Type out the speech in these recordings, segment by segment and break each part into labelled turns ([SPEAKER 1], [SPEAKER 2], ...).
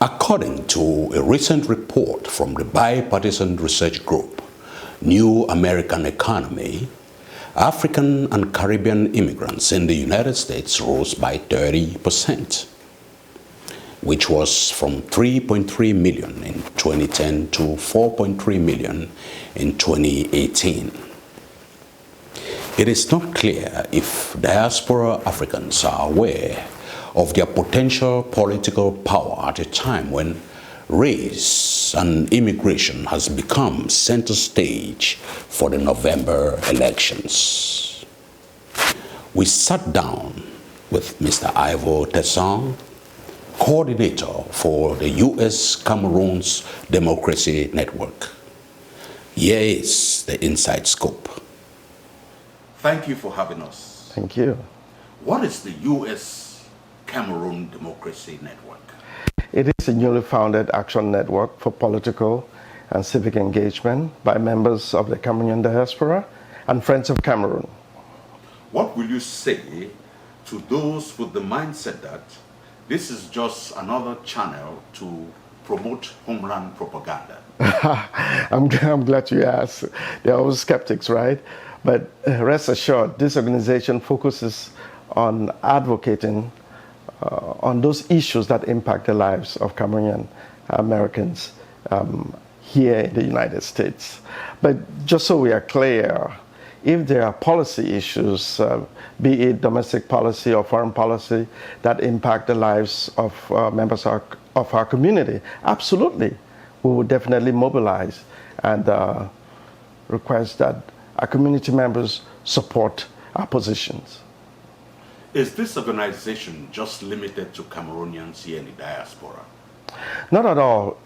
[SPEAKER 1] According to a recent report from the bipartisan research group, New American Economy, African and Caribbean immigrants in the United States rose by 30%, which was from 3.3 million in 2010 to 4.3 million in 2018. It is not clear if diaspora Africans are aware of their potential political power at a time when race and immigration has become center stage for the November elections. We sat down with Mr. Ivo Tesson, coordinator for the US-CAMEROON's Democracy Network. Here is the inside scoop. Thank you for having us.
[SPEAKER 2] Thank you.
[SPEAKER 1] What is the US-Cameroon Democracy Network?
[SPEAKER 2] It is a newly founded action network for political and civic engagement by members of the Cameroonian diaspora and Friends of Cameroon.
[SPEAKER 1] What will you say to those with the mindset that this is just another channel to promote homeland propaganda?
[SPEAKER 2] I'm glad you asked. There are always skeptics, right? But rest assured, this organization focuses on advocating on those issues that impact the lives of Cameroonian Americans here in the United States. But just so we are clear, if there are policy issues, be it domestic policy or foreign policy, that impact the lives of members of our community, absolutely, we will definitely mobilize and request that our community members support our positions.
[SPEAKER 1] Is this organization just limited to Cameroonians here in the diaspora?
[SPEAKER 2] Not at all.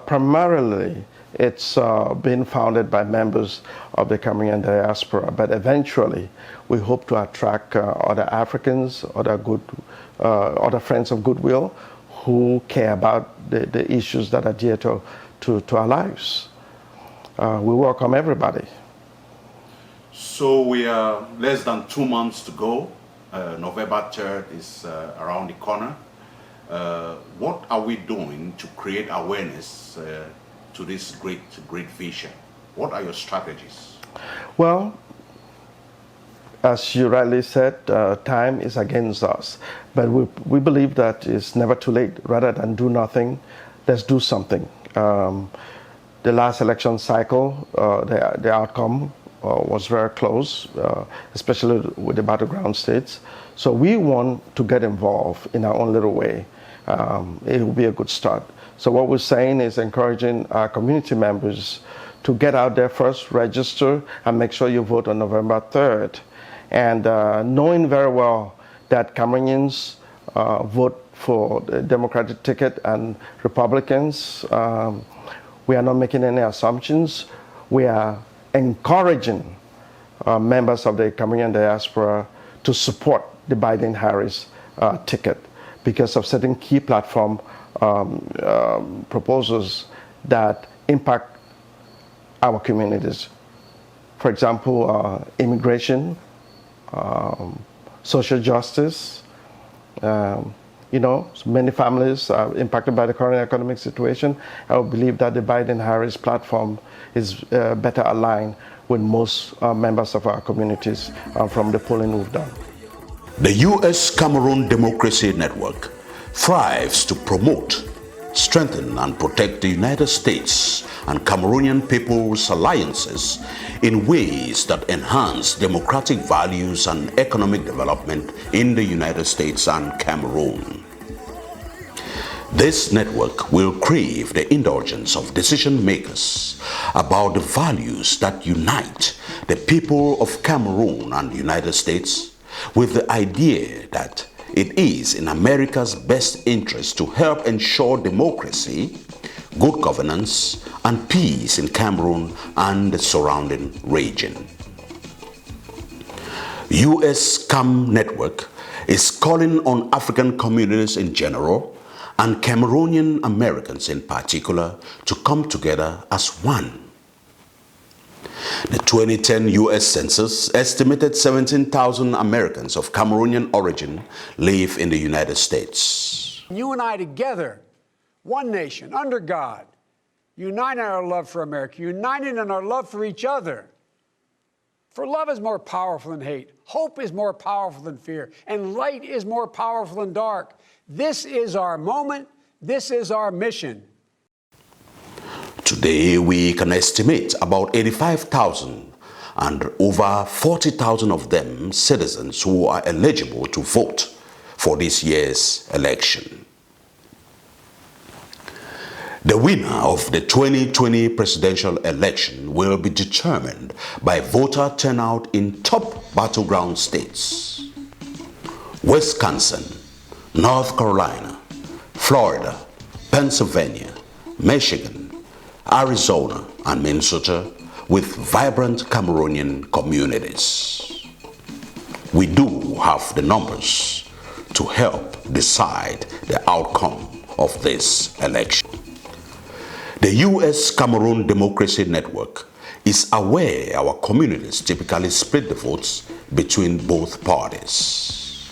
[SPEAKER 2] Primarily, it's been founded by members of the Cameroonian diaspora, but eventually we hope to attract other Africans, other friends of goodwill who care about the issues that are dear to our lives. We welcome everybody.
[SPEAKER 1] So we are less than 2 months to go. November 3rd is around the corner. What are we doing to create awareness to this great vision? What are your strategies?
[SPEAKER 2] Well, as you rightly said, time is against us. But we believe that it's never too late. Rather than do nothing, let's do something. The last election cycle, the outcome was very close, especially with the battleground states. So we want to get involved in our own little way. It will be a good start. So what we're saying is encouraging our community members to get out there first, register, and make sure you vote on November 3rd. And knowing very well that Cameroonians vote for the Democratic ticket and Republicans, we are not making any assumptions. We are encouraging members of the Cameroonian diaspora to support the Biden-Harris ticket because of certain key platform proposals that impact our communities. For example, immigration, social justice. Many families are impacted by the current economic situation. I believe that the Biden-Harris platform is better aligned with most members of our communities from the polling we've done.
[SPEAKER 1] The US-Cameroon Democracy Network thrives to promote, strengthen and protect the United States and Cameroonian people's alliances in ways that enhance democratic values and economic development in the United States and Cameroon. This network will crave the indulgence of decision makers about the values that unite the people of Cameroon and the United States with the idea that it is in America's best interest to help ensure democracy, good governance, and peace in Cameroon and the surrounding region. US-CAMEROON is calling on African communities in general and Cameroonian Americans in particular to come together as one. The 2010 US Census estimated 17,000 Americans of Cameroonian origin live in the United States.
[SPEAKER 3] You and I together one nation, under God, united in our love for America, united in our love for each other. For love is more powerful than hate, hope is more powerful than fear, and light is more powerful than dark. This is our moment, this is our mission.
[SPEAKER 1] Today, we can estimate about 85,000 and over 40,000 of them citizens who are eligible to vote for this year's election. The winner of the 2020 presidential election will be determined by voter turnout in top battleground states: Wisconsin, North Carolina, Florida, Pennsylvania, Michigan, Arizona, and Minnesota, with vibrant Cameroonian communities. We do have the numbers to help decide the outcome of this election. The US-Cameroon Democracy Network is aware our communities typically split the votes between both parties.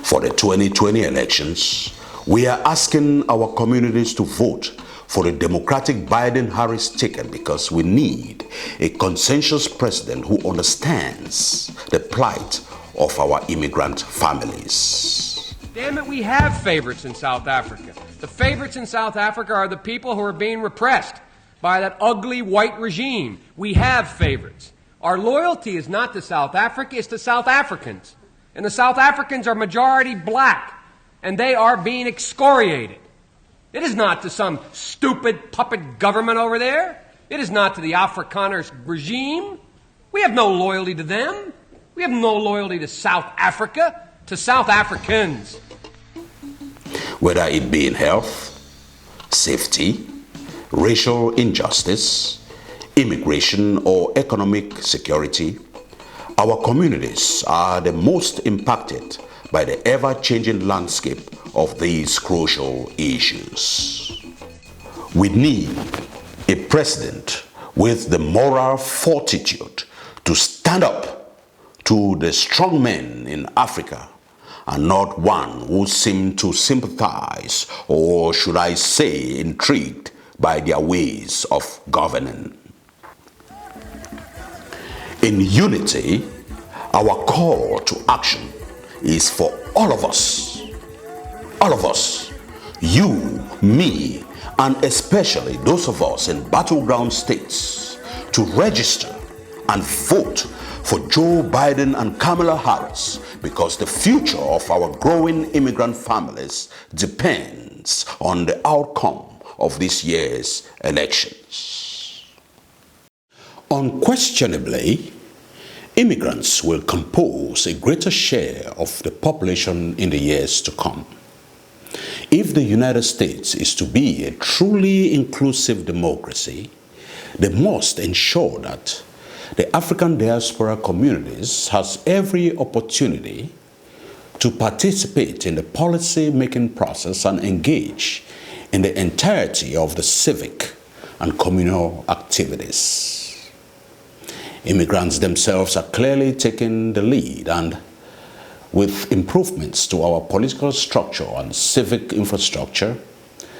[SPEAKER 1] For the 2020 elections, we are asking our communities to vote for the Democratic Biden-Harris ticket because we need a consensus president who understands the plight of our immigrant families.
[SPEAKER 4] Damn it, we have favorites in South Africa. The favorites in South Africa are the people who are being repressed by that ugly white regime. We have favorites. Our loyalty is not to South Africa, it's to South Africans. And the South Africans are majority black, and they are being excoriated. It is not to some stupid puppet government over there. It is not to the Afrikaner regime. We have no loyalty to them. We have no loyalty to South Africa, to South Africans.
[SPEAKER 1] Whether it be in health, safety, racial injustice, immigration, or economic security, our communities are the most impacted by the ever-changing landscape of these crucial issues. We need a president with the moral fortitude to stand up to the strong men in Africa, and not one who seemed to sympathize, or should I say intrigued, by their ways of governing. In unity, our call to action is for all of us, you, me, and especially those of us in battleground states, to register and vote for Joe Biden and Kamala Harris, because the future of our growing immigrant families depends on the outcome of this year's elections. Unquestionably, immigrants will compose a greater share of the population in the years to come. If the United States is to be a truly inclusive democracy, they must ensure that the African diaspora communities has every opportunity to participate in the policy-making process and engage in the entirety of the civic and communal activities. Immigrants themselves are clearly taking the lead, and with improvements to our political structure and civic infrastructure,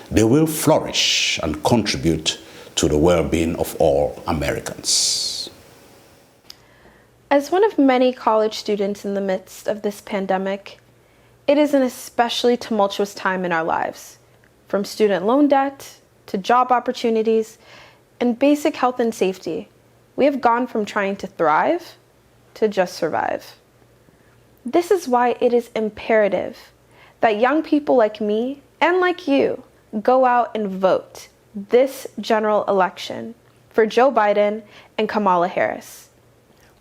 [SPEAKER 1] they will flourish and contribute to the well-being of all Americans.
[SPEAKER 5] As one of many college students in the midst of this pandemic, it is an especially tumultuous time in our lives, from student loan debt to job opportunities and basic health and safety. We have gone from trying to thrive to just survive. This is why it is imperative that young people like me and like you go out and vote this general election for Joe Biden and Kamala Harris.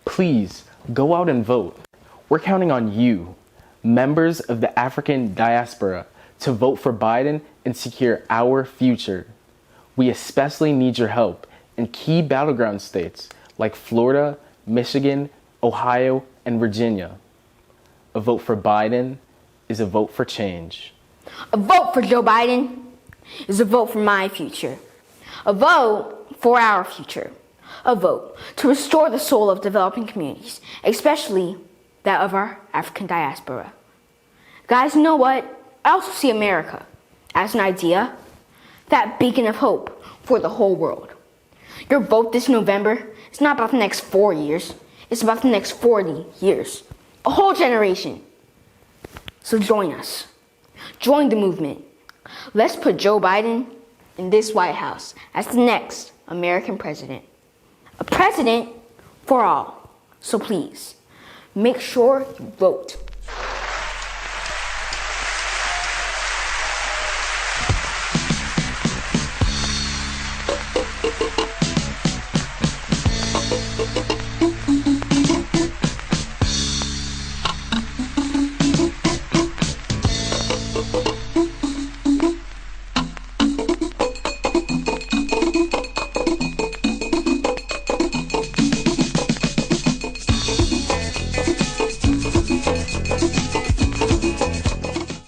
[SPEAKER 6] Please go out and vote. We're counting on you, members of the African diaspora, to vote for Biden and secure our future. We especially need your help in key battleground states like Florida, Michigan, Ohio, and Virginia. A vote for Biden is a vote for change.
[SPEAKER 7] A vote for Joe Biden is a vote for my future. A vote for our future. A vote to restore the soul of developing communities, especially that of our African diaspora. Guys, you know what? I also see America. as an idea, that beacon of hope for the whole world. Your vote this November is not about the next 4 years, it's about the next 40 years, a whole generation. So join us. Join the movement. Let's put Joe Biden in this White House as the next American president. A president for all. So please, make sure you vote.